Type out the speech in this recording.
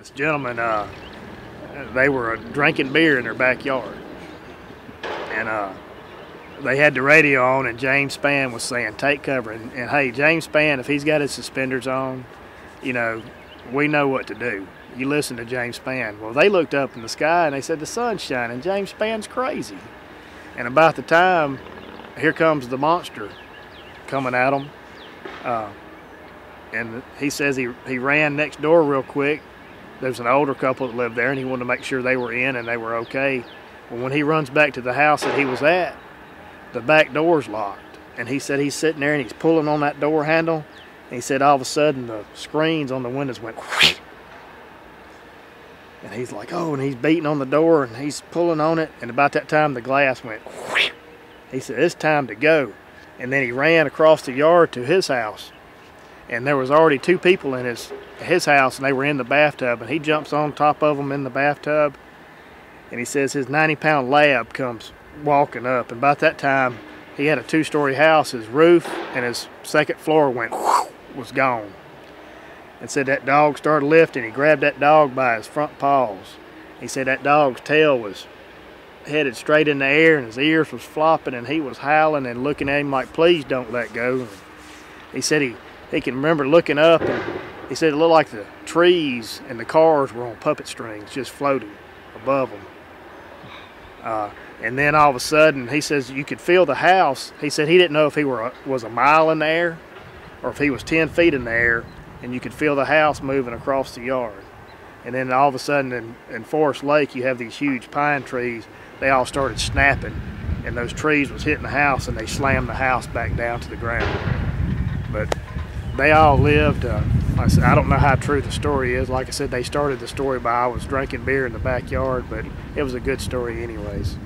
This gentleman, they were drinking beer in their backyard, and they had the radio on, and James Spann was saying, "Take cover." And hey, James Spann, if he's got his suspenders on, you know, we know what to do. You listen to James Spann. Well, they looked up in the sky and they said the sun's shining. James Spann's crazy. And about the time, here comes the monster coming at them. And he says he ran next door real quick. There's an older couple that lived there, and he wanted to make sure they were in and they were okay. Well, when he runs back to the house that he was at, the back door's locked. And he said he's sitting there and he's pulling on that door handle. And he said all of a sudden the screens on the windows went whoosh. And he's like, oh, and he's beating on the door and he's pulling on it. And about that time the glass went whoosh. He said, it's time to go. And then he ran across the yard to his house. And there was already two people in his house, and they were in the bathtub. And he jumps on top of them in the bathtub. And he says his 90-pound lab comes walking up. And about that time, he had a 2-story house. His roof and his second floor was gone. And said that dog started lifting. He grabbed that dog by his front paws. He said that dog's tail was headed straight in the air, and his ears was flopping, and he was howling and looking at him like, please don't let go. And he said he can remember looking up, and he said it looked like the trees and the cars were on puppet strings just floating above them. And then all of a sudden, he says you could feel the house. He said he didn't know if he was a mile in the air or if he was 10 feet in the air, and you could feel the house moving across the yard. And then all of a sudden in Forest Lake, you have these huge pine trees. They all started snapping, and those trees was hitting the house, and they slammed the house back down to the ground. But they all lived. Like I said, I don't know how true the story is. Like I said, they started the story by I was drinking beer in the backyard, but it was a good story anyways.